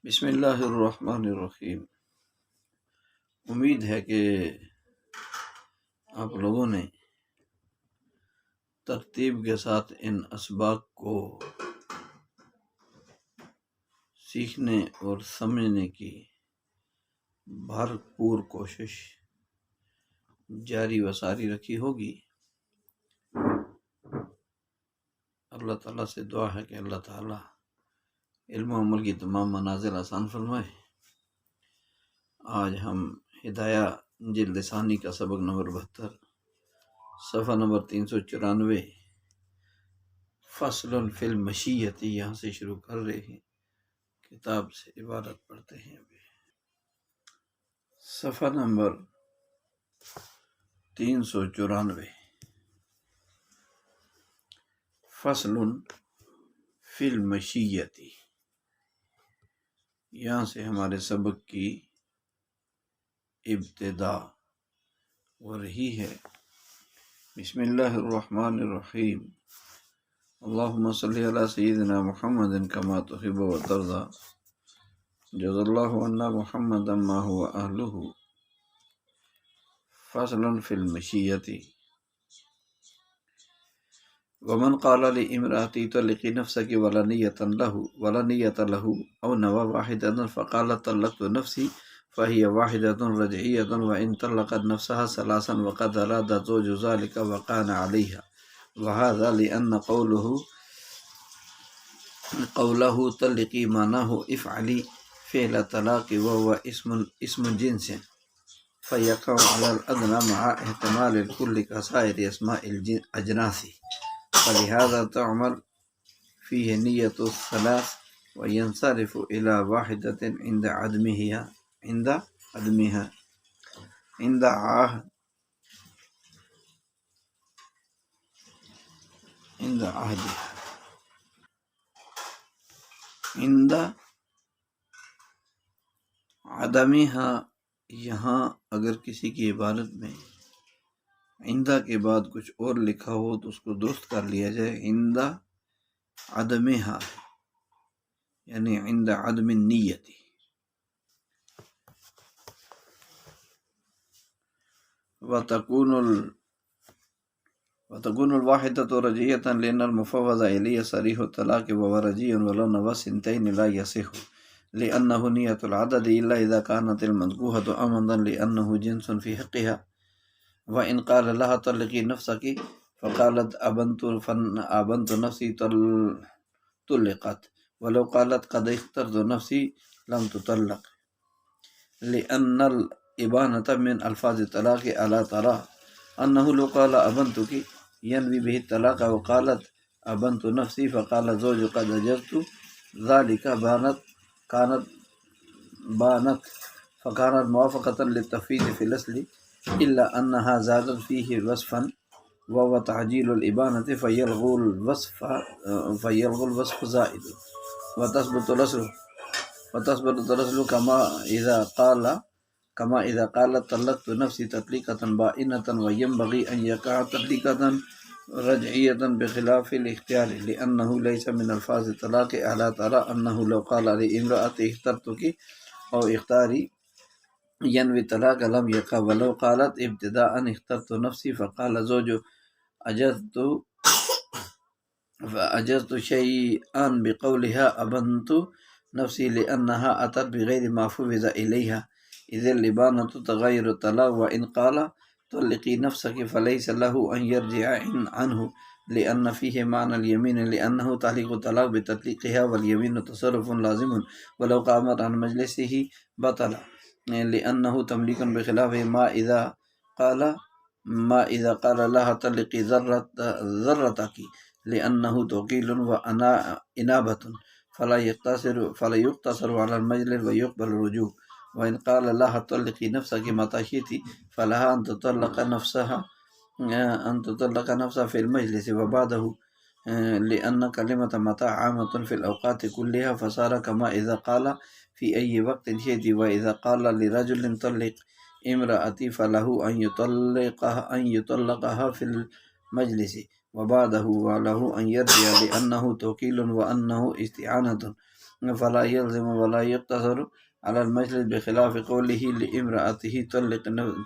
بسم اللہ الرحمن الرحیم۔ امید ہے کہ آپ لوگوں نے ترتیب کے ساتھ ان اسباق کو سیکھنے اور سمجھنے کی بھرپور کوشش جاری و ساری رکھی ہوگی۔ اللہ تعالیٰ سے دعا ہے کہ اللہ تعالیٰ علم و عمل کی تمام منازل آسان فرمائے۔ آج ہم ہدایہ جلد ثانی کا سبق نمبر 72 صفحہ نمبر 394 فصل فی المشیۃ یہاں سے شروع کر رہے ہیں۔ کتاب سے عبارت پڑھتے ہیں۔ صفحہ نمبر 394 فصل فی المشیۃ، یہاں سے ہمارے سبق کی ابتدا ہو رہی ہے۔ بسم اللہ الرحمن الرحیم۔ اللہم صلی علی سیدنا محمد کما تحب و ترضی، جزا اللہ عنا محمدا ما هو اہلہ۔ فصل فی المشیۃ، ومن قال لامرأتی طلقی نفسک ولا نیۃ لہ او نوى واحدة فقالت طلقت نفسی فهي واحدة رجعية، وإن طلقت نفسها ثلاثا وقد أراد زوج ذلك وقان عليها، وهذا لأن قوله طلقي معناه افعلي فعل طلاق، وهو اسم جنس فيقع على الأدنى مع احتمال الكل كسائر أسماء الأجناس، فلهذا تعمل فيه نية الثلاث وينصرف إلى واحدة عند عدمها یہاں اگر کسی کی عبارت میں عندہ کے بعد کچھ اور لکھا ہو تو اس کو درست کر لیا جائے۔ عند عدمہا یعنی عند عدم النیت۔ وتكون الواحدة رجعية لأن المفوض إليه صريح الطلاق، وهو رجعي ولو نوى الثنتين لا يصح لأنه نية العدد إلا إذا كانت المنكوحة أمدا لأنه جنس في حقها، وإن قال لها طلقي نفسك فقالت أبنت نفسي طلقت، ولو قالت قد اخترت نفسي لم تطلق، لأن الإبانة من ألفاظ الطلاق ألا ترى أنه لو قال أبنتك ينوي به الطلاق وقالت أبنت نفسي فقال زوج قد أجرت ذلك بانت فكانت موافقة للتفويض في الأصل، إلا أنها زادت فيه وصفا وهو تعجيل الإبانة فيلغو الوصف زائد، وتثبت الأصل كما إذا قالت طلقت نفسي تطليقة بائنة، وينبغي أن يقع تطليقة رجعية بخلاف الاختيار لأنه ليس من ألفاظ الطلاق، ألا ترى أنه لو قال لامرأة اخترتك أو اختاري ينوي الطلاق لم يقع، ولو قالت ابتداء اخترت نفسي فقال زوج أجزت شيئا بقولها أبنت نفسي لأنها أتت بغير ما فوض إليها، إذ الإبانة تغير الطلاق، وإن قال طلقي نفسك فليس له أن يرجع عنه لأن فيه معنى اليمين، لأنه تعليق الطلاق بتطليقها واليمين تصرف لازم، ولو قامت عن مجلسه بطل، لأنه تمليك بخلاف ما إذا قال لها طلقي ذرتك، لأنه توكيل وإنابة فلا يقتصر على المجلس ويقبل الرجوع، وإن قال لها طلقي نفسك متى شئت فلها أن تطلق نفسها في المجلس وبعده، لأن كلمة متى عامة في الأوقات كلها، فصار كما إذا قال في أي وقت شئت، وإذا قال لرجل طلق امرأتي فله أن يطلقها في المجلس وبعده، وله أن يرجع لأنه توكيل وأنه استعانة، فلا يلزم ولا يقتصر على المجلس بخلاف قوله لامرأته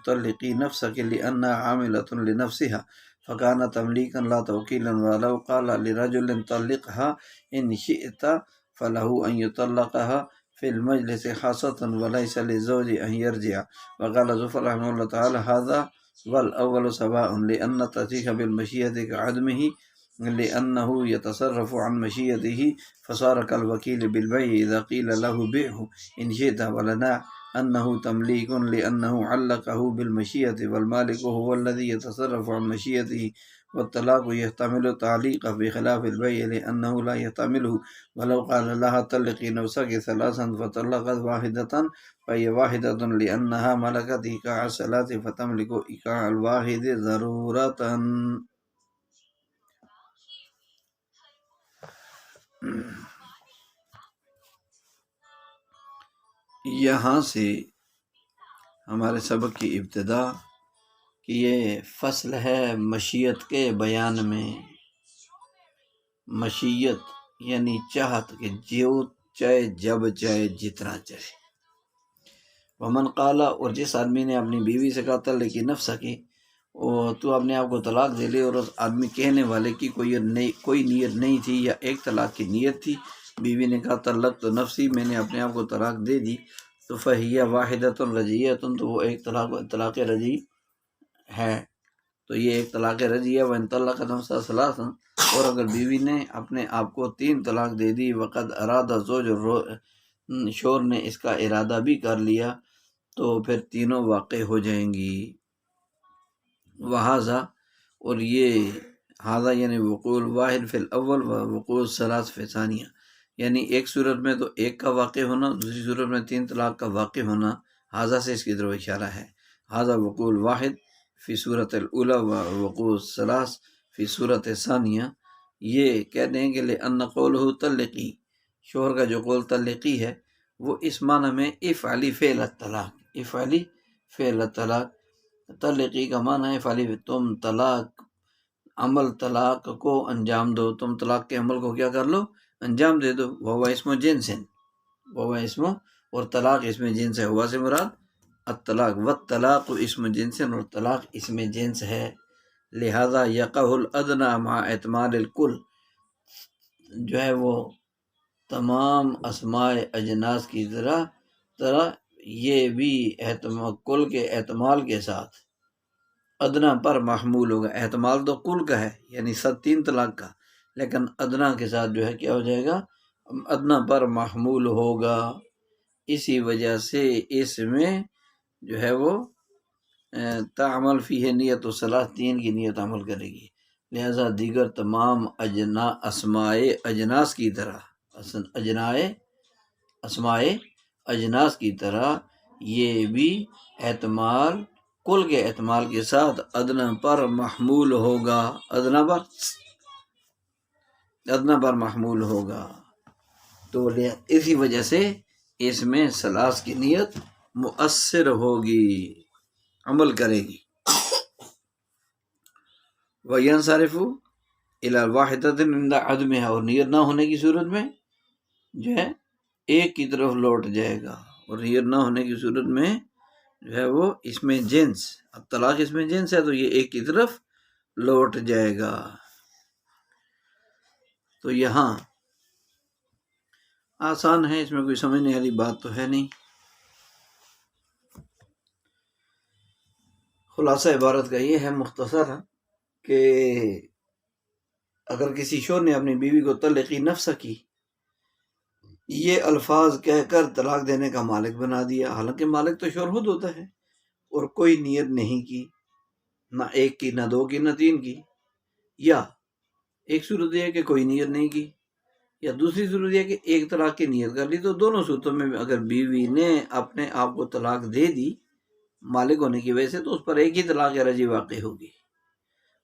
طلقي نفسك لأنها عاملة لنفسها فكان تمليكا لا توكيلا، ولو قال لرجل طلقها إن شئت فله أن يطلقها في المجلس خاصة وليس للزوج أن يرجع. وقال زفر رحمه الله تعالى هذا والأول سواء لأن التصريح بالمشيئة كعدمه لأنه يتصرف عن مشيئته فصار كالوكيل بالبيع إذا قيل له بيعه إن شئت، ولنا أنه تمليك لأنه علقه بالمشيئة والمالك هو الذي يتصرف عن مشيئته، والطلاق يحتمل تعليقه بخلاف البيع لأنه لا يحتمله. ولو قال لها طلقي نفسك ثلاثا فطلقت واحدة فهي واحدة لأنها ملكت إيقاع الصلاة فتملك إيقاع الواحد ضرورة. یہاں سے ہمارے سبق کی ابتدا کہ یہ فصل ہے مشیت کے بیان میں۔ مشیت یعنی چاہت کہ جو چاہے جب چاہے جتنا چاہے۔ ومن قالا، اور جس آدمی نے اپنی بیوی سے کہا طلقی نفسک کی، تو اپنے آپ کو طلاق دے لے، اور اس آدمی کہنے والے کی کوئی نیت نہیں تھی یا ایک طلاق کی نیت تھی، بیوی نے کہا طلق تو نفسی، میں نے اپنے آپ کو طلاق دے دی، تو فہیہ واحدۃ رجعیۃ، تو وہ ایک طلاق رجعی ہے، تو یہ ایک طلاق رجعی ہے۔ وان طلقت نفسها ثلاثا، اور اگر بیوی نے اپنے آپ کو 3 طلاق دے دی، وقد اراد الزوج، شوہر نے اس کا ارادہ بھی کر لیا، تو پھر تینوں واقع ہو جائیں گی۔ وہذا، اور یہ ہذا یعنی وقوع واحد فی الاول و وقوع الثلاث فی ثانیہ، یعنی ایک صورت میں تو ایک کا واقع ہونا، دوسری صورت میں 3 طلاق کا واقع ہونا، ہذا سے اس کی طرف اشارہ ہے۔ ہذا وقوع الواحد فی صورت الاولی و وقوع الثلاث فی صورت ثانیہ، یہ کہہ دیں کہ لأن قولہ طلقی، شوہر کا جو قول طلقی ہے وہ اس معنی میں افعلی فعل الطلاق، افعلی فعل الطلاق، طلقی کا معنی ہے افعلی، تم عمل طلاق کو انجام دو، تم طلاق کے عمل کو کیا کر لو، انجام دے دو۔ وہو اسم جنسن، وہو اسم، اور طلاق اسم جنس ہے، ہوا سے مراد الطلاق، والطلاق اسم جنسن، اور طلاق اسم جنس ہے۔ لہذا یقع الادنی مع احتمال الکل، جو ہے وہ تمام اسماء اجناس کی طرح یہ بھی کل کے احتمال کے ساتھ ادنا پر محمول ہوگا۔ احتمال تو کل کا ہے یعنی 3 طلاق کا، لیکن ادنا کے ساتھ جو ہے کیا ہو جائے گا، ادنا پر محمول ہوگا۔ اسی وجہ سے اس میں جو ہے وہ تعمل فیہ نیت الصلاۃ، 3 کی نیت عمل کرے گی۔ لہذا دیگر تمام اسماء اجناس کی طرح، اسماء اجناس کی طرح یہ بھی احتمال کل کے احتمال کے ساتھ ادنا پر محمول ہوگا، ادنا پر محمول ہوگا۔ تو اسی وجہ سے اس میں ثلاث کی نیت مؤثر ہوگی، عمل کرے گی۔ وَيَنْصَرِفُ إِلَى الْوَاحِدَةِ عِنْدَ عَدْمِهَا، اور نیت نہ ہونے کی صورت میں جو ہے ایک کی طرف لوٹ جائے گا، اور نیت نہ ہونے کی صورت میں جو ہے وہ اس میں جنس، اب طلاق اس میں جنس ہے تو یہ ایک کی طرف لوٹ جائے گا۔ تو یہاں آسان ہے، اس میں کوئی سمجھنے والی بات تو ہے نہیں۔ خلاصہ عبارت کا یہ ہے مختصر کہ اگر کسی شوہر نے اپنی بیوی کو طلقی نفسہ کی، یہ الفاظ کہہ کر طلاق دینے کا مالک بنا دیا، حالانکہ مالک تو شوہر خود ہوتا ہے، اور کوئی نیت نہیں کی، نہ 1 کی، نہ 2 کی، نہ 3 کی، یا ایک صورت یہ ہے کہ کوئی نیت نہیں کی، یا دوسری صورت یہ ہے کہ 1 طلاق کی نیت کر لی، تو دونوں صورتوں میں اگر بیوی نے اپنے آپ کو طلاق دے دی مالک ہونے کی وجہ سے، تو اس پر 1 ہی طلاق رجعی واقع ہوگی۔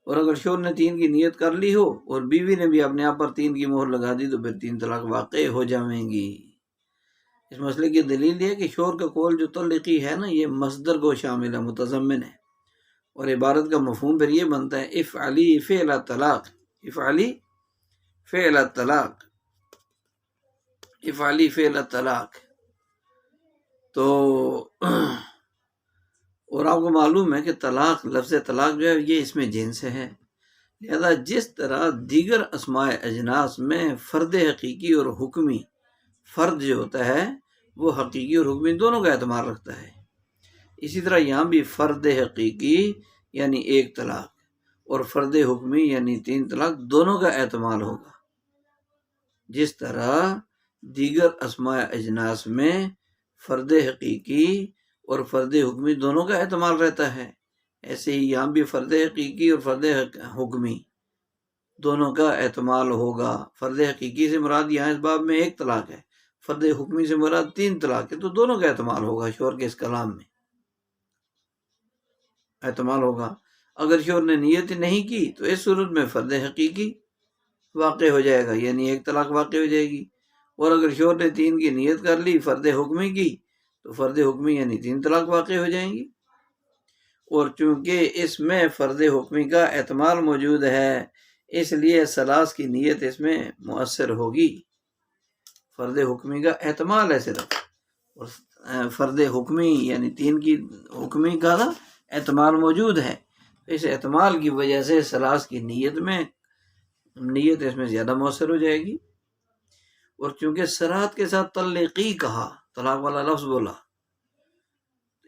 اور اگر شوہر نے 3 کی نیت کر لی ہو اور بیوی نے بھی اپنے آپ پر 3 کی مہر لگا دی، تو پھر 3 طلاق واقع ہو جائیں گی۔ اس مسئلے کی دلیل یہ ہے کہ شوہر کا قول جو طلقی ہے نا، یہ مصدر کو شامل ہے، متضمن ہے، اور عبارت کا مفہوم پھر یہ بنتا ہے افعلی فعل الطلاق، افعلی فعل الطلاق، افعالی فعل طلاق. تو اور آپ کو معلوم ہے کہ طلاق، لفظ طلاق جو ہے یہ اس میں جنس ہے، لہذا جس طرح دیگر اسماء اجناس میں فرد حقیقی اور حکمی، فرد جو ہوتا ہے وہ حقیقی اور حکمی دونوں کا اعتماد رکھتا ہے، اسی طرح یہاں بھی فرد حقیقی یعنی ایک طلاق اور فرد حکمی یعنی 3 طلاق دونوں کا احتمال ہوگا. جس طرح دیگر اسماء اجناس میں فرد حقیقی اور فرد حکمی دونوں کا احتمال رہتا ہے، ایسے ہی یہاں بھی فرد حقیقی اور فرد حکمی دونوں کا احتمال ہوگا. فرد حقیقی سے مراد یہاں اس باب میں 1 طلاق ہے، فرد حکمی سے مراد 3 طلاق ہے، تو دونوں کا احتمال ہوگا. شوہر کے اس کلام میں احتمال ہوگا. اگر شوہر نے نیت نہیں کی تو اس صورت میں فرد حقیقی واقع ہو جائے گا، یعنی 1 طلاق واقع ہو جائے گی. اور اگر شوہر نے 3 کی نیت کر لی، فرد حکمی کی، تو فرد حکمی یعنی 3 طلاق واقع ہو جائیں گی. اور چونکہ اس میں فرد حکمی کا احتمال موجود ہے، اس لیے ثلاث کی نیت اس میں مؤثر ہوگی. فرد حکمی کا احتمال ہے صرف، اور فرد حکمی یعنی 3 کی حکمی کا احتمال موجود ہے. اس احتمال کی وجہ سے ثلاث کی نیت اس میں زیادہ مؤثر ہو جائے گی. اور چونکہ صراحت کے ساتھ طلقی کہا، طلاق والا لفظ بولا،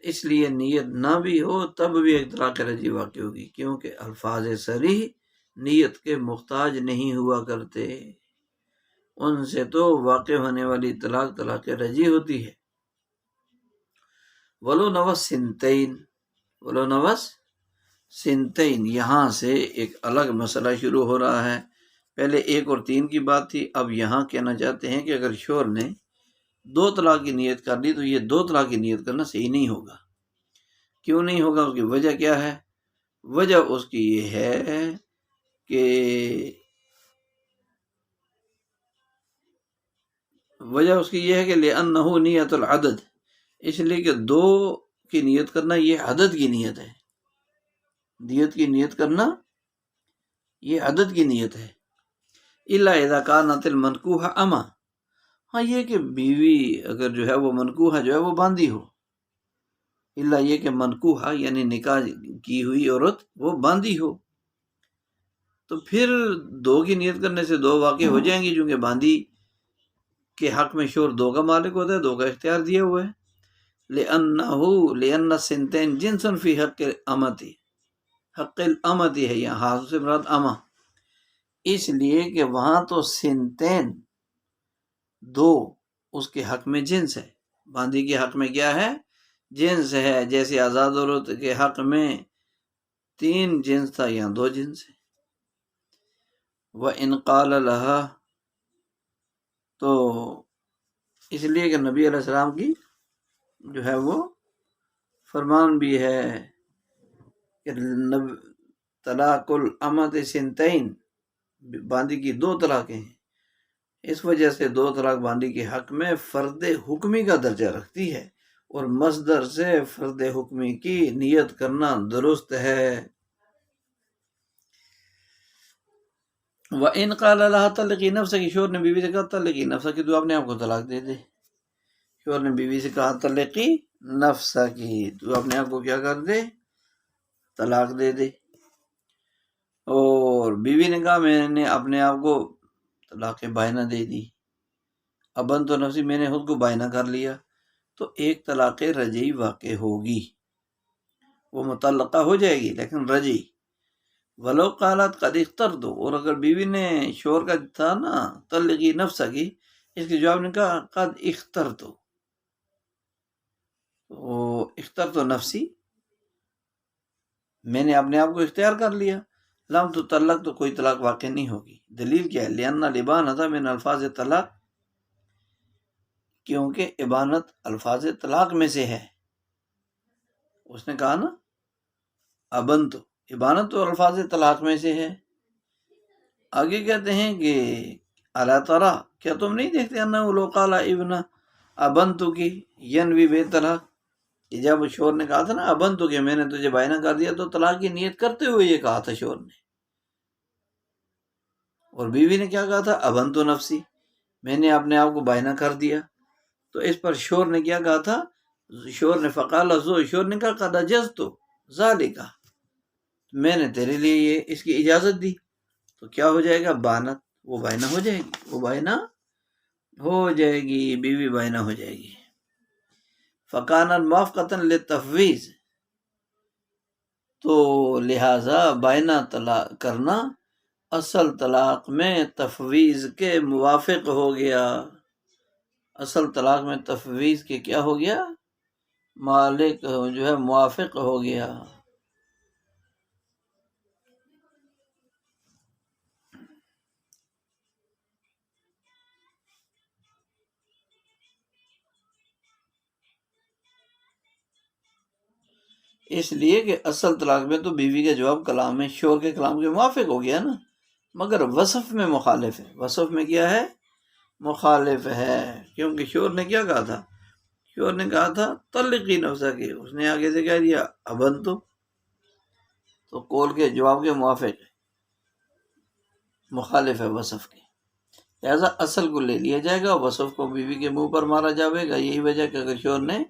اس لیے نیت نہ بھی ہو تب بھی ایک طلاق رجعی واقع ہوگی، کیونکہ الفاظ صریح نیت کے محتاج نہیں ہوا کرتے، ان سے تو واقع ہونے والی طلاق رجعی ہوتی ہے. ولو نوس سنتین، یہاں سے ایک الگ مسئلہ شروع ہو رہا ہے. پہلے 1 اور 3 کی بات تھی، اب یہاں کہنا چاہتے ہیں کہ اگر شوہر نے 2 طلاق کی نیت کر لی تو یہ 2 طلاق کی نیت کرنا صحیح نہیں ہوگا. کیوں نہیں ہوگا؟ اس کی وجہ کیا ہے؟ وجہ اس کی یہ ہے کہ لِأَنَّهُ نیت العدد، اس لیے کہ 2 کی نیت کرنا یہ عدد کی نیت ہے. نیت کی نیت کرنا یہ عدد کی نیت ہے. إِلَّا إِذَا كَانَتِ الْمَنْكُوحَ أَمَةً، ہاں یہ کہ بیوی اگر جو ہے وہ منکوحہ جو ہے وہ باندھی ہو، اللہ یہ کہ منکوحہ یعنی نکاح کی ہوئی عورت وہ باندھی ہو، تو پھر 2 کی نیت کرنے سے 2 واقع ہو جائیں گی، چونکہ باندھی کے حق میں شوہر 2 کا مالک ہوتا ہے، 2 کا اختیار دیا ہوا ہے. لِأَنَّ السِّنْتَيْنِ جِنْسٌ فِي حَقِّ الْأَمَةِ، حق الامتی ہے یہاں، ہاتھ سے مراد اما، اس لیے کہ وہاں تو سنتین 2 اس کے حق میں جنس ہے، باندھی کے حق میں کیا ہے؟ جنس ہے. جیسے آزاد عورت کے حق میں 3 جنس تھا، یہاں 2 جنس ہے. وَإِنْ قَالَ لَهَا، تو اس لیے کہ نبی علیہ السلام کی جو ہے وہ فرمان بھی ہے کہ طلاق الامۃ سنتین، باندھی کی 2 طلاقیں ہیں. اس وجہ سے 2 طلاق باندھی کے حق میں فرد حکمی کا درجہ رکھتی ہے، اور مصدر سے فرد حکمی کی نیت کرنا درست ہے. وَإِنْ قَالَ لَهَا طَلِّقِي نَفْسَكِ، شوہر نے بیوی سے کہا طلقی نفسکی، تو اپنے آپ کو طلاق دے دے. شوہر نے بیوی سے کہا طلقی نفسکی، تو اپنے آپ کو کیا کر دے؟ طلاق دے دے. اور بیوی نے کہا میں نے اپنے آپ کو طلاق بائنہ دے دی، ابن تو نفسی، میں نے خود کو بائنہ کر لیا، تو 1 طلاق رجعی واقع ہوگی، وہ مطلقہ ہو جائے گی لیکن رجعی. ولو قالت قد اخترت، اور اگر بیوی نے شوہر کا تھا نا طلقی نفسکی، اس کے جواب نے کہا قد اخترت، اخترت نفسی، میں نے اپنے آپ کو اختیار کر لیا، لم تطلق، تو کوئی طلاق واقع نہیں ہوگی. دلیل کیا ہے؟ لأن الإبانة من الفاظ طلاق، کیونکہ ابانت الفاظ طلاق میں سے ہے. اس نے کہا نا ابنت، ابانت تو الفاظ طلاق میں سے ہے. آگے کہتے ہیں کہ الا ترى، کیا تم نہیں دیکھتے انہ لو قال ابن ابنت کی ینوی بے طلاق، جب شوہر نے کہا تھا نا ابنت کی، میں نے تجھے بائنہ کر دیا، تو طلاق کی نیت کرتے ہوئے یہ کہا تھا شوہر نے. اور بیوی نے کیا کہا تھا؟ ابنت نفسی، میں نے اپنے آپ کو بائنا کر دیا، تو اس پر شور نے کیا کہا تھا؟ شور نے فقال شور نے کہا قد اجزت ذالک، میں نے تیرے لیے یہ اس کی اجازت دی، تو کیا ہو جائے گا؟ بانت، وہ بائنا ہو جائے گی، وہ بائنا ہو جائے گی، بیوی بائنا ہو جائے گی۔ فکانت موافقۃ للتفویض، تو لہذا بائنا طلاق کرنا اصل طلاق میں تفویض کے موافق ہو گیا، اصل طلاق میں تفویض کے کیا ہو گیا؟ مالک جو ہے موافق ہو گیا۔ اس لیے کہ اصل طلاق میں تو بیوی کا جواب کلام میں شور کے کلام کے موافق ہو گیا نا، مگر وصف میں مخالف ہے، وصف میں کیا ہے؟ مخالف ہے، کیونکہ شور نے کیا کہا تھا؟ شور نے کہا تھا طلقی نفسہ کی، اس نے آگے سے کہہ دیا ابن، تو قول کے جواب کے موافق ہے، مخالف ہے وصف کے، لہذا اصل کو لے لیا جائے گا، وصف کو بیوی کے منہ پر مارا جائے گا۔ یہی وجہ کہ اگر شور نے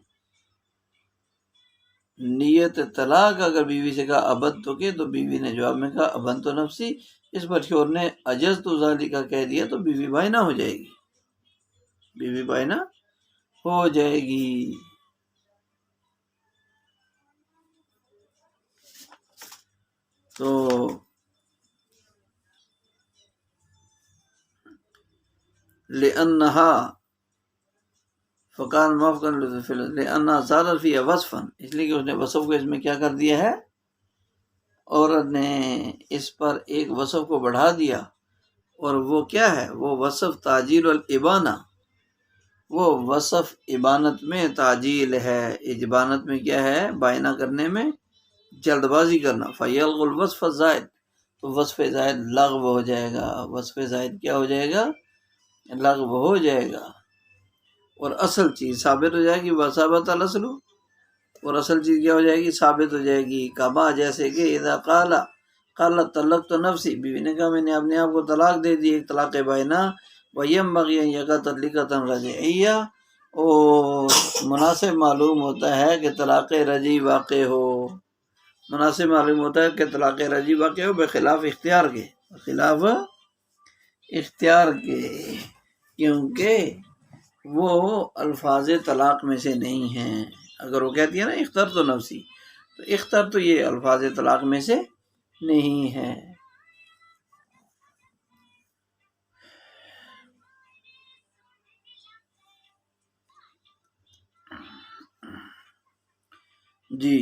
نیت طلاق اگر بیوی سے کہا ابد تو کے، تو بیوی نے جواب میں کہا ابن تو نفسی، اس پر شور نے اجز تو ذالکا کہہ دیا، تو بیوی بائنا ہو جائے گی، بیوی بائنا ہو جائے گی۔ تو لأنہا فقال موافقا لأنہا زادت فی وصفا، اس لیے کہ اس نے وصف کو اس میں کیا کر دیا ہے؟ عورت نے اس پر ایک وصف کو بڑھا دیا، اور وہ کیا ہے؟ وہ وصف تعجیل الابانہ، وہ وصف ابانت میں تعجیل ہے، ابانت میں کیا ہے؟ بائنا کرنے میں جلد بازی کرنا۔ فیلغ الوصف الزائد، تو وصف زائد لغو ہو جائے گا، وصف زائد کیا ہو جائے گا؟ لغو ہو جائے گا، اور اصل چیز ثابت ہو جائے گی، وثابت الاصل، اور اصل چیز کیا ہو جائے گی؟ ثابت ہو جائے گی۔ کما جیسے کہ اذا قالت طلقت نفسی، بیوی نے کہا میں نے اپنے آپ کو طلاق دے دی، ایک طلاق بائنا، وینبغی ان یقع تطلیقۃ رجعیہ، اور مناسب معلوم ہوتا ہے کہ طلاق رجعی واقع ہو، مناسب معلوم ہوتا ہے کہ طلاق رجعی واقع ہو، بخلاف اختیار کے، خلاف اختیار کے، کیونکہ وہ الفاظ طلاق میں سے نہیں ہیں۔ اگر وہ کہتی ہے نا اخترت نفسی، تو اختر تو یہ الفاظ طلاق میں سے نہیں ہے۔ جی،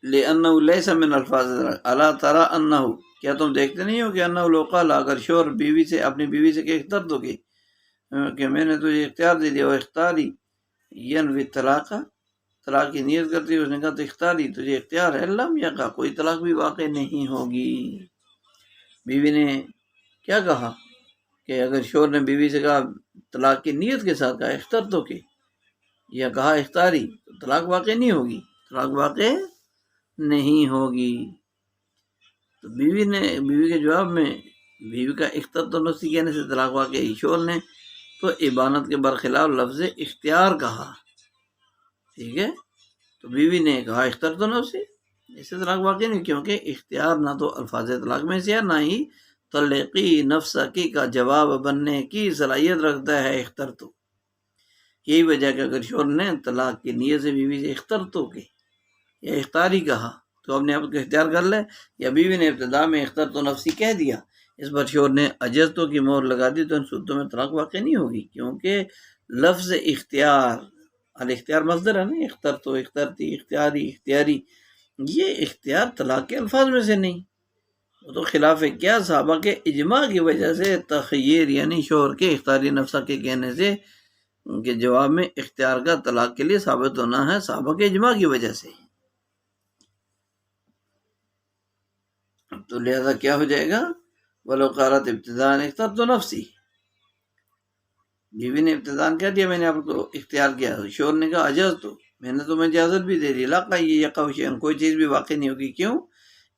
لأنه ليس من الفاظ الا ترى انه، کیا تم دیکھتے نہیں ہو کہ انه لو قال، اگر شور بیوی سے اپنی بیوی سے کہ اخترت ہو کہ میں نے تجھے اختیار دے دیا، وہ اختاری ینوی طلاق، طلاق کی نیت کرتی ہے، اس نے کہا تو اختیاری تجھے اختیار ہے، لم یقع، کوئی طلاق بھی واقع نہیں ہوگی۔ بیوی نے کیا کہا کہ اگر شور نے بیوی سے کہا طلاق کی نیت کے ساتھ کہا اختر تو کے، یا کہا اختاری، تو طلاق واقع نہیں ہوگی، طلاق واقع نہیں ہوگی۔ تو بیوی کے جواب میں بیوی کا اختر تو نفسی کہنے سے طلاق واقع ہے، شور نے تو ابانت کے برخلاف لفظ اختیار کہا، ٹھیک ہے، تو بیوی نے کہا اختر تو نفسی، اس سے طلاق واقع نہیں، کیونکہ اختیار نہ تو الفاظ طلاق میں سے ہے، نہ ہی طلقی نفسہ کی کا جواب بننے کی صلاحیت رکھتا ہے اختر تو۔ یہی وجہ کہ اگر شور نے طلاق کی نیت سے بیوی سے اختر تو کے یا اختاری کہا تو اپنے آپ کو اختیار کر لے، یا بیوی نے ابتدا میں اختر تو نفسی کہہ دیا، اس پر شور نے اجزتوں کی مہر لگا دی، تو ان صورتوں میں طلاق واقع نہیں ہوگی، کیونکہ لفظ اختیار، الاختیار مصدر ہے نا، اختر تو، اخترتی، اختیاری، اختیاری، یہ اختیار طلاق کے الفاظ میں سے نہیں، وہ تو خلاف کیا صحابہ کے اجماع کی وجہ سے تخیر، یعنی شوہر کے اختیاری نفسہ کے کہنے سے کے جواب میں اختیار کا طلاق کے لیے ثابت ہونا ہے، صحابہ کے اجماع کی وجہ سے، تو لہذا کیا ہو جائے گا؟ وَلَوْ قَالَتْ ابتداءً اخْتَرْتُ نَفْسِي، بیوی نے ابتداءً کہہ دیا میں نے آپ کو اختیار کیا، شوہر نے کہا اجاز تو، میں نے تمہیں اجازت بھی دے دی، لاقا یہ یقع شیئن، کوئی چیز بھی واقع نہیں ہوگی، کیوں؟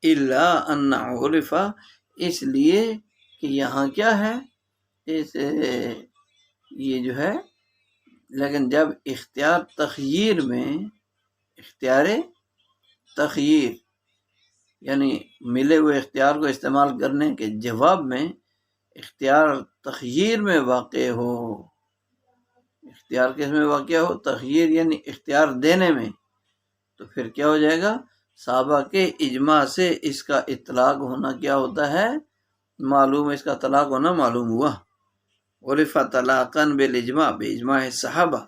الا ان عرف، اس لیے کہ یہاں کیا ہے؟ یہ جو ہے، لیکن جب اختیار تخییر یعنی ملے ہوئے اختیار کو استعمال کرنے کے جواب میں اختیار تخییر میں واقع ہو، اختیار کس میں واقع ہو؟ تخییر یعنی اختیار دینے میں، تو پھر کیا ہو جائے گا؟ صحابہ کے اجماع سے اس کا اطلاق ہونا کیا ہوتا ہے؟ معلوم، اس کا طلاق ہونا معلوم ہوا۔ عرف طلاقاً بالاجماع، باجماع صحابہ،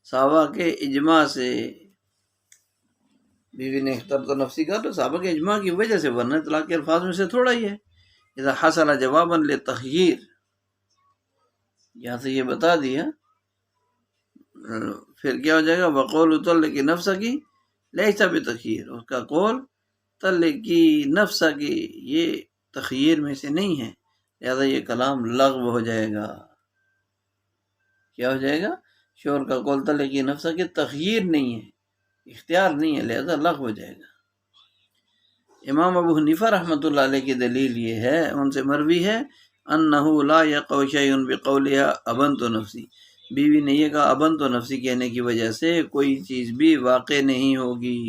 صحابہ کے اجماع سے۔ بیوی نے اخترت نفسی کا تو صحابہ کے اجماع کی وجہ سے، ورنہ طلاق کے الفاظ میں سے تھوڑا ہی ہے۔ اذا حصل جوابا للتخییر، یہاں سے یہ بتا دیا، پھر کیا ہو جائے گا؟ وقول طلق نفس کی لیس بتخییر، اس کا قول طلقی نفس کی یہ تخییر میں سے نہیں ہے، لہذا یہ کلام لغو ہو جائے گا۔ کیا ہو جائے گا؟ شوہر کا قول طلقی نفس کی تخییر نہیں ہے، اختیار نہیں ہے، لہذا لغو ہو جائے گا۔ امام ابو حنیفہ رحمۃ اللہ علیہ کی دلیل یہ ہے، ان سے مروی ہے، انہ لا یقع شیء بقولها ابنت نفسی، بیوی نے یہ کہا ابنت نفسی کہنے کی وجہ سے کوئی چیز بھی واقع نہیں ہوگی،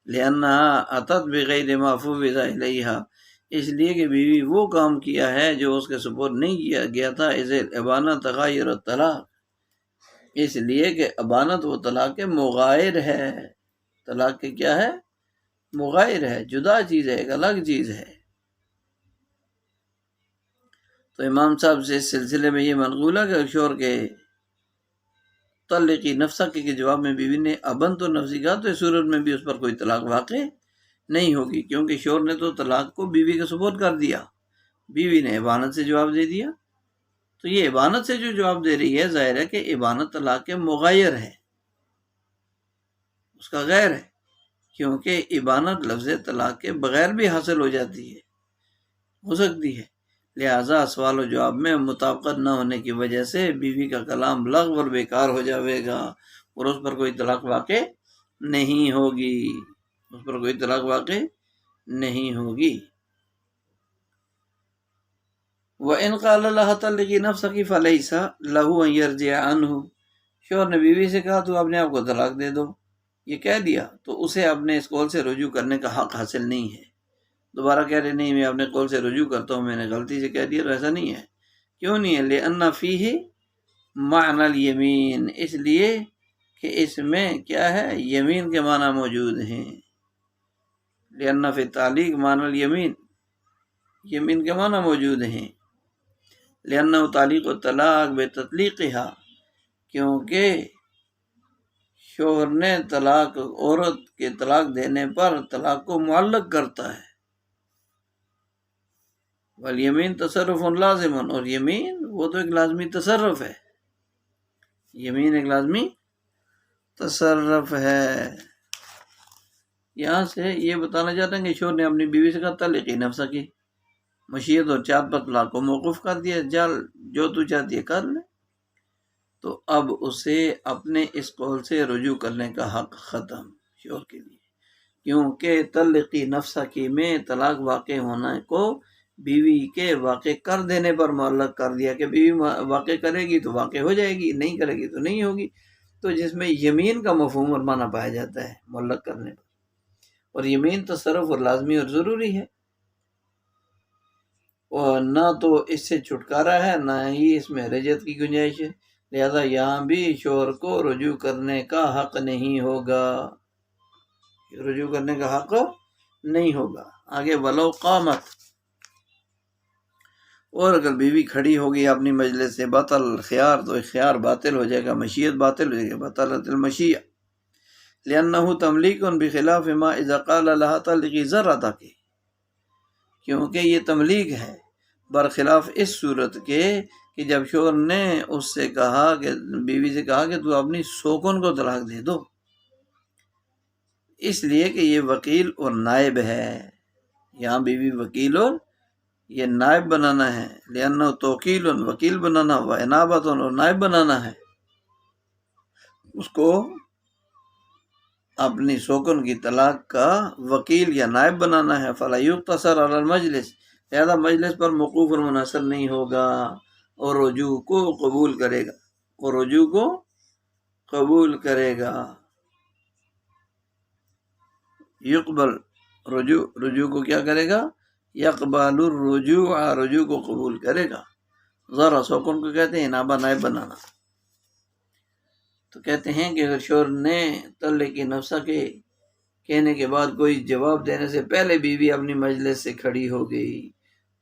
لأنها اتت بغیر ما فوض الیہا، اس لیے کہ بیوی وہ کام کیا ہے جو اس کے سپرد نہیں کیا گیا تھا، اذ الابانہ تغیر الطلاق، اس لیے کہ ابانت وہ طلاق کے مغائر ہے، طلاق کے کیا ہے؟ مغائر ہے، جدا چیز ہے، ایک الگ چیز ہے۔ تو امام صاحب سے اس سلسلے میں یہ منقول ہے کہ شوہر کے طلقی نفسہ کے جواب میں بیوی نے ابن تو نفسی کہا، تو اس صورت میں بھی اس پر کوئی طلاق واقع نہیں ہوگی، کیونکہ شوہر نے تو طلاق کو بیوی کے سپرد کر دیا، بیوی نے ابانت سے جواب دے دیا، تو یہ ابانت سے جو جواب دے رہی ہے، ظاہر ہے کہ ابانت طلاق کے مغیر ہے، اس کا غیر ہے، کیونکہ ابانت لفظ طلاق کے بغیر بھی حاصل ہو جاتی ہے، ہو سکتی ہے، لہٰذا سوال و جواب میں مطابقت نہ ہونے کی وجہ سے بیوی کا کلام لغو اور بیکار ہو جاوے گا، اور اس پر کوئی طلاق واقع نہیں ہوگی، اس پر کوئی طلاق واقع نہیں ہوگی۔ وَإِنْ قَالَ لَهَا طَلِّقِي نَفْسَكِ فَلَيْسَ لَهُ أَنْ يَرْجِعَ عَنْهُ، شوہر نے بیوی سے کہا تو اپنے آپ کو طلاق دے دو، یہ کہہ دیا تو اسے اپنے اس قول سے رجوع کرنے کا حق حاصل نہیں ہے، دوبارہ کہہ رہے نہیں میں اپنے قول سے رجوع کرتا ہوں، میں نے غلطی سے کہہ دیا، تو ایسا نہیں ہے۔ کیوں نہیں ہے؟ لِأَنَّ فِيهِ معنی الیمین، اس لیے کہ اس میں کیا ہے؟ یمین کے معنی موجود ہیں۔ لِأَنَّ فِي التعلیق معنی الیمین، یمین کے معنی موجود ہیں۔ لِأَنَّهُ تعلیق الطلاق بتطلیقها، کیونکہ شوہر نے طلاق، عورت کے طلاق دینے پر طلاق کو معلق کرتا ہے، والیمین تصرف لازم، اور یمین وہ تو ایک لازمی تصرف ہے، یمین ایک لازمی تصرف ہے۔ یہاں سے یہ بتانا چاہتے ہیں کہ شوہر نے اپنی بیوی سے کہا طلقی نفسہ کی، مشیت اور چاہت پر طلاق کو موقوف کر دیا، جل جو تو چاہتی ہے کر لے، تو اب اسے اپنے اس قول سے رجوع کرنے کا حق ختم شوہر کے لیے، کیونکہ طلقی نفسہ کی میں طلاق واقع ہونا کو بیوی کے واقع کر دینے پر معلق کر دیا، کہ بیوی واقع کرے گی تو واقع ہو جائے گی، نہیں کرے گی تو نہیں ہوگی، تو جس میں یمین کا مفہوم اور معنی پایا جاتا ہے معلق کرنے پر، اور یمین تصرف اور لازمی اور ضروری ہے، اور نہ تو اس سے چھٹکارا ہے، نہ ہی اس میں رجعت کی گنجائش ہے، لہذا یہاں بھی شوہر کو رجوع کرنے کا حق نہیں ہوگا، رجوع کرنے کا حق نہیں ہوگا۔ آگے ولو قامت، اور اگر بیوی کھڑی ہوگی اپنی مجلس سے بطل خیار، تو اختیار باطل ہو جائے گا، مشیت باطل ہو جائے گا، بطلت المشیہ، لأنہ تملیک بخلاف ما اذا قال لها طلقی ذرتک، کیونکہ یہ تملیک ہے برخلاف اس صورت کے کہ جب شوہر نے اس سے کہا، کہ بیوی سے کہا کہ تو اپنی سوکن کو طلاق دے دو، اس لیے کہ یہ وکیل اور نائب ہے، یہاں بیوی وکیل اور یہ نائب بنانا ہے، لأنہ توکیل، وکیل بنانا، و انابت، اور نائب بنانا ہے، اس کو اپنی سوکن کی طلاق کا وکیل یا نائب بنانا ہے، فلا یقتصر علی المجلس، لہذا مجلس پر موقوف اور منحصر نہیں ہوگا، اور رجوع کو قبول کرے گا، اور رجوع کو قبول کرے گا۔ یقبل، رجوع کو کیا کرے گا؟ یقبل الرجوع، رجوع کو قبول کرے گا۔ ذرا سکون کو کہتے ہیں انابہ نائب بنانا۔ تو کہتے ہیں کہ اگر شوہر نے طلقی نفسہ کے کہنے کے بعد کوئی جواب دینے سے پہلے بیوی اپنی مجلس سے کھڑی ہو گئی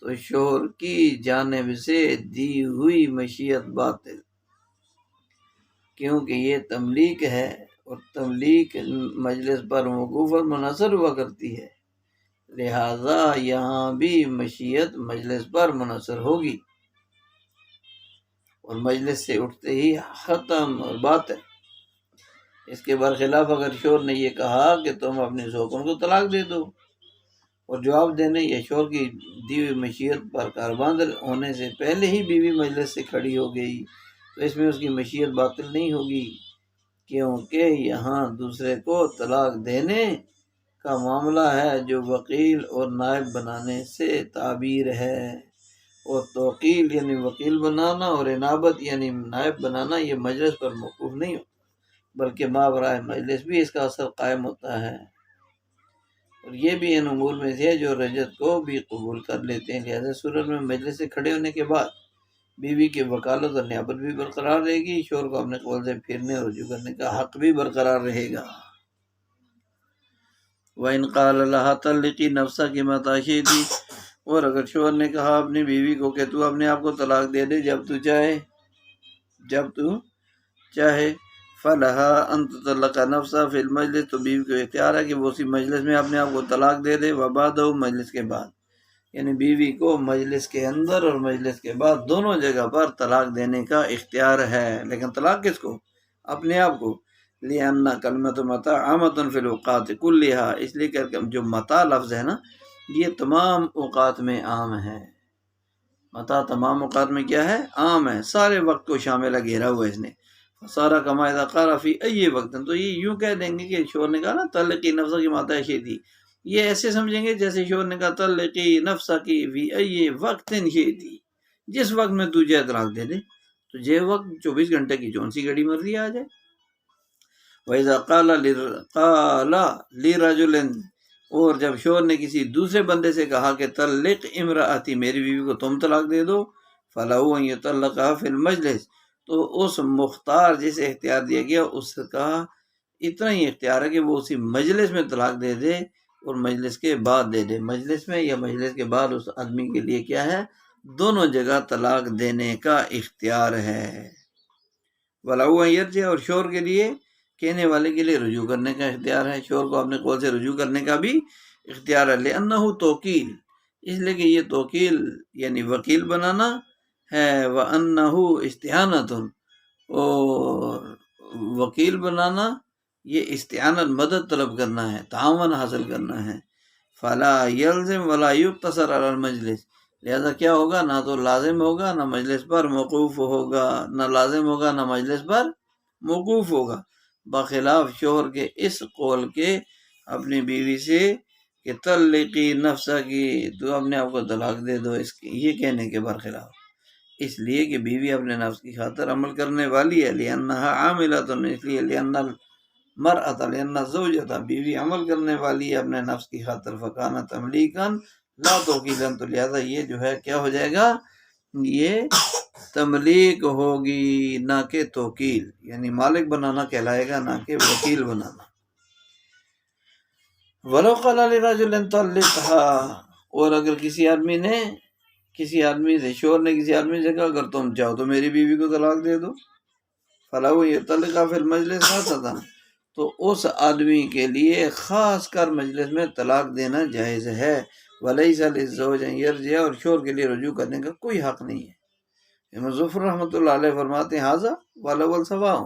تو شوہر کی جانب سے دی ہوئی مشیت باطل، کیونکہ یہ تملیک ہے، اور تملیک مجلس پر موقوف اور منحصر ہوا کرتی ہے، لہذا یہاں بھی مشیت مجلس پر منحصر ہوگی، اور مجلس سے اٹھتے ہی ختم اور باطل۔ اس کے برخلاف اگر شوہر نے یہ کہا کہ تم اپنے شوہر کو طلاق دے دو، اور جواب دینے یا شوہر کی دی ہوئی مشیت پر کاربند ہونے سے پہلے ہی بیوی مجلس سے کھڑی ہو گئی تو اس میں اس کی مشیت باطل نہیں ہوگی، کیونکہ یہاں دوسرے کو طلاق دینے کا معاملہ ہے جو وکیل اور نائب بنانے سے تعبیر ہے، اور توکیل یعنی وکیل بنانا اور انابت یعنی نائب بنانا یہ مجلس پر موقوف نہیں ہوتا، بلکہ ماورائے مجلس بھی اس کا اثر قائم ہوتا ہے، اور یہ بھی ان امور میں سے ہے جو رجعت کو بھی قبول کر لیتے ہیں۔ لہذا صورت میں مجلس سے کھڑے ہونے کے بعد بیوی کی وکالت اور نیابت بھی برقرار رہے گی، شوہر کو اپنے قول سے پھرنے اور رجوع کرنے کا حق بھی برقرار رہے گا۔ وَإِنْ قَالَ لَهَا طَلِّقِي نَفْسَكِ مَتَىٰ شِئْتِ، اور اگر شوہر نے کہا اپنی بیوی کو کہ تو اپنے آپ کو طلاق دے دے جب تو چاہے، فَلَهَا أَن تُطَلِّقَ نَفْسَهَا فِي الْمَجْلِسِ، تو بیوی کو اختیار ہے کہ وہ اسی مجلس میں اپنے آپ کو طلاق دے دے، وَبَعْدَهُ، مجلس کے بعد، یعنی بیوی کو مجلس کے اندر اور مجلس کے بعد دونوں جگہ پر طلاق دینے کا اختیار ہے، لیکن طلاق کس کو؟ اپنے آپ کو۔ لِأَنَّ كَلْمَةَ مَتَىٰ عَامَةٌ فِي الْأَوْقَاتِ كُلِّهَا، اس لیے کہ جو متاع لفظ ہے نا یہ تمام اوقات میں عام ہے۔ متاع تمام اوقات میں کیا ہے؟ عام ہے، سارے وقت کو شامل ہے، گھیرا ہوا اس نے۔ سارا کما اذا قال فی ای وقت، تو یہ یوں کہہ دیں گے کہ شوہر نے کہا نا طلقی نفسہ کی ماتا شیدی، یہ ایسے سمجھیں گے جیسے شوہر نے کہا طلقی نفسہ کی فی ای وقت شیدی، جس وقت میں تجھے طلاق دے دے، تو یہ وقت 24 گھنٹے کی جون سی گھڑی مرضی آ جائے۔ وَإِذَا قَالَ لِرَجُلٍ، اور جب شوہر نے کسی دوسرے بندے سے کہا کہ طلق امرأتی، میری بیوی کو تم طلاق دے دو، فَلَهُ أَن يُطَلِّقَهَا فِي الْمَجْلِسِ، تو اس مختار جسے اختیار دیا گیا اس کا اتنا ہی اختیار ہے کہ وہ اسی مجلس میں طلاق دے دے، اور مجلس کے بعد دے دے، مجلس میں یا مجلس کے بعد اس آدمی کے لیے کیا ہے؟ دونوں جگہ طلاق دینے کا اختیار ہے۔ وَلَهُ أَن يَرْجِعَ، اور شوہر کے لیے، کہنے والے کے لیے رجوع کرنے کا اختیار ہے، شوہر کو اپنے قول سے رجوع کرنے کا بھی اختیار ہے۔ لِأَنَّهُ توکیل، اس لیے کہ یہ توکیل یعنی وکیل بنانا ہے، وَأَنَّهُ اسْتِعَانَةٌ، اور وکیل بنانا یہ استعانت مدد طلب کرنا ہے، تعاون حاصل کرنا ہے۔ فَلَا يَلْزِمُ وَلَا يُقْتَصَرُ عَلَى الْمَجْلِسِ، لہذا کیا ہوگا؟ نہ تو لازم ہوگا نہ مجلس پر موقوف ہوگا، نہ لازم ہوگا نہ مجلس پر موقوف ہوگا، بخلاف شوہر کے اس قول کے اپنی بیوی سے کہ طلقی نفسہ کی، تو اپنے آپ کو طلاق دے دو، اس کی یہ کہنے کے برخلاف، اس لیے کہ بیوی اپنے نفس کی خاطر عمل کرنے والی ہے، لِأَنَّهَا عَامِلَةٌ، اس لیے لِأَنَّ الْمَرْأَةَ لِأَنَّ الزَّوْجَةَ، بیوی عمل کرنے والی ہے اپنے نفس کی خاطر، فَكَانَ تَمْلِيكًا لَا تَوْكِيلًا، تو لہذا یہ جو ہے کیا ہو جائے گا؟ یہ تملیک ہوگی نہ کہ توکیل، یعنی مالک بنانا کہلائے گا نہ کہ وکیل بنانا۔ وَلَوْ قَالَ لِرَجُلٍ طَلِّقْهَا، اور اگر کسی آدمی سے، شوہر نے کسی آدمی سے کہا اگر تم چاہو تو میری بیوی کو طلاق دے دو، فَلَهُ يُطَلِّقُهَا فِي الْمَجْلِسِ خَاصَّةً، تو اس آدمی کے لیے خاص کر مجلس میں طلاق دینا جائز ہے، وَلَيْسَ لِلزَّوْجِ أَن يَرْجِعَ، اور شوہر کے لیے رجوع کرنے کا کوئی حق نہیں ہے۔ امام ظفر رحمۃ اللہ علیہ فرماتے ہیں ھذا والاول سواء،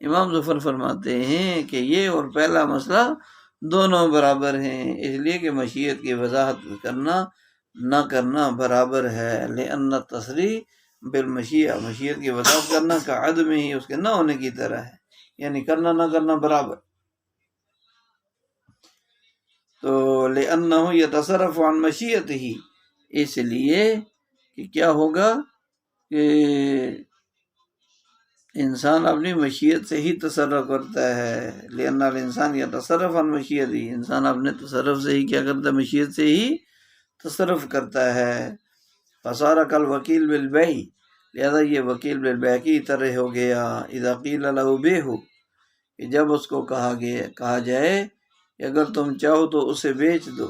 امام ظفر فرماتے ہیں کہ یہ اور پہلا مسئلہ دونوں برابر ہیں، اس لیے کہ مشیت کی وضاحت کرنا نہ کرنا برابر ہے، لأن التصریح بالمشیہ، مشیت کی وضاحت کرنا کا عدم ہی اس کے نہ ہونے کی طرح ہے، یعنی کرنا نہ کرنا برابر۔ تو لأنه يتصرف عن مشیته، اس لیے کہ کیا ہوگا کہ انسان اپنی مشیت سے ہی تصرف کرتا ہے، لأن الانسان یتصرف عن مشیتی، انسان اپنے تصرف سے ہی کیا کرتا ہے، مشیت سے ہی تصرف کرتا ہے۔ فصار کالوکیل بالبیع، لہذا یہ وکیل بالبیع کی طرح ہو گیا۔ اذا قیل له بیع، کہ جب اس کو کہا جائے کہ اگر تم چاہو تو اسے بیچ دو۔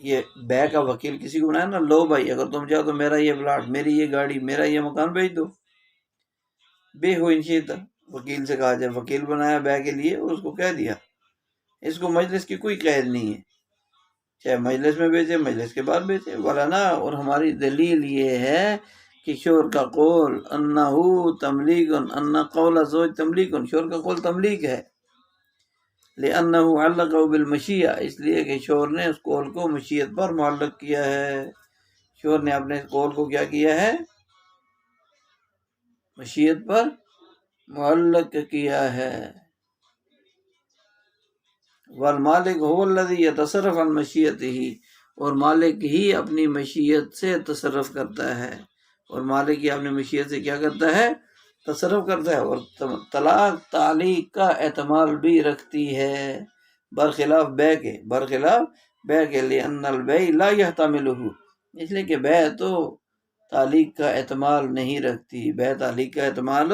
یہ بیع کا وکیل کسی کو بنایا نا، لو بھائی اگر تم چاہو تو میرا یہ پلاٹ، میری یہ گاڑی، میرا یہ مکان بیچ دو۔ بے ہو انشیتا، وکیل سے کہا جائے، وکیل بنایا بیع کے لیے اور اس کو کہہ دیا۔ اس کو مجلس کی کوئی قید نہیں ہے، چاہے مجلس میں بیچے، مجلس کے بعد بیچے، ورانا۔ اور ہماری دلیل یہ ہے کہ شور کا قول انہو تملیک، ان قول زوج تملیک، شور کا قول تملیک ہے۔ لأنه علقه بالمشیہ، اس لیے کہ شور نے اس قول کو مشیت پر معلق کیا ہے۔ شور نے اپنے قول کو کیا کیا ہے، مشیت پر معلق کیا ہے۔ والمالک هو الذی یتصرف عن مشیتہ، اور مالک ہی اپنی مشیت سے تصرف کرتا ہے، اور مالک ہی اپنی مشیت سے کیا کرتا ہے، تصرف کرتا ہے۔ اور طلاق تعلیق کا احتمال بھی رکھتی ہے، برخلاف بیع کے، لأن البیع لا یحتملہ، اس لیے کہ بیع تو تعلیق کا احتمال نہیں رکھتی، بیع تعلیق کا احتمال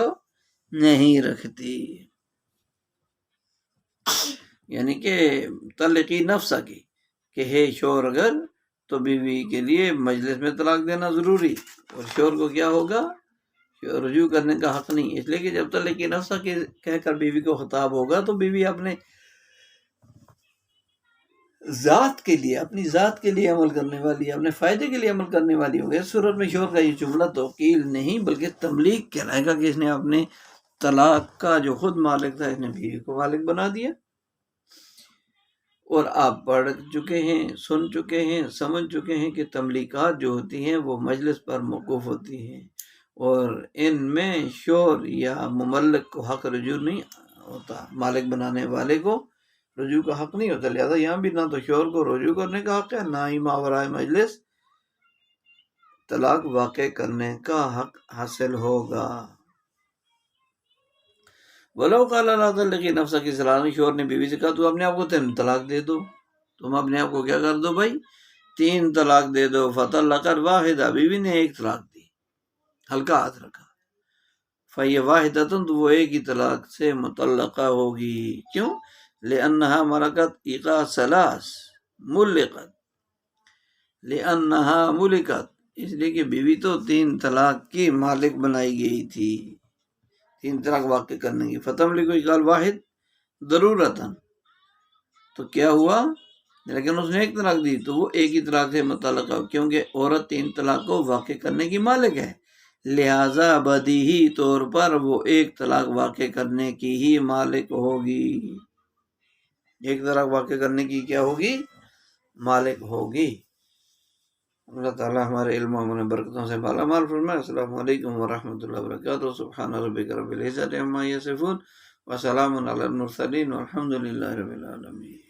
نہیں رکھتی۔ یعنی کہ طلقی نفسہ کی، کہ ہے شور اگر تو بیوی کے لیے مجلس میں طلاق دینا ضروری، اور شور کو کیا ہوگا، رجوع کرنے کا حق نہیں، اس لیے کہ جب طلقی نفسہ کے کہہ کر بیوی کو خطاب ہوگا تو بیوی اپنے ذات کے لیے، اپنی ذات کے لیے عمل کرنے والی ہے، اپنے فائدے کے لیے عمل کرنے والی ہوگی۔ اس صورت میں شور کا یہ جملہ توکیل نہیں بلکہ تملیک کہلائے گا، کہ اس نے اپنے طلاق کا جو خود مالک تھا اس نے بیوی کو مالک بنا دیا۔ اور آپ پڑھ چکے ہیں، سن چکے ہیں، سمجھ چکے ہیں کہ تملیکات جو ہوتی ہیں وہ مجلس پر موقوف ہوتی ہیں، اور ان میں شور یا مملک کو حق رجوع نہیں ہوتا، مالک بنانے والے کو رجوع کا حق نہیں ہوتا۔ لہذا یہاں بھی نہ تو شور کو رجوع کرنے کا حق ہے، نہ ہی ماورائے مجلس طلاق واقع کرنے کا حق حاصل ہوگا۔ ولو قال لا طلقی نفسہ کی صلاح، شور نے بیوی سے کہا تو اپنے آپ کو 3 طلاق دے دو، تم اپنے آپ کو کیا کر دو بھائی، 3 طلاق دے دو۔ فطلقت واحدہ، بیوی نے 1 طلاق دی، ہلکا ہاتھ رکھا۔ فہی واحدۃ، تو وہ 1 ہی طلاق سے مطلقہ ہوگی۔ کیوں؟ لأنہا ملکت ایقاع ثلاث، ملکت، لأنہا ملکت، اس لیے کہ بیوی تو 3 طلاق کی مالک بنائی گئی تھی، 3 طلاق واقع کرنے کی۔ فتملک ایقاع واحد ضرورتاً، تو کیا ہوا، لیکن اس نے 1 طلاق دی تو وہ 1 ہی طلاق سے متعلقہ، کیونکہ عورت 3 طلاق کو واقع کرنے کی مالک ہے، لہٰذا بدیہی طور پر وہ 1 طلاق واقع کرنے کی ہی مالک ہوگی، 1 طلاق واقع کرنے کی کیا ہوگی، مالک ہوگی۔ اللہ تعالیٰ ہمارے علم و عمل برکتوں سے مالا مال فرمائے۔ السلام علیکم ورحمۃ اللہ وبرکاتہ۔ سبحان ربک رب العزۃ عما یصفون، وسلام علی المرسلین، والحمد للہ رب العالمین۔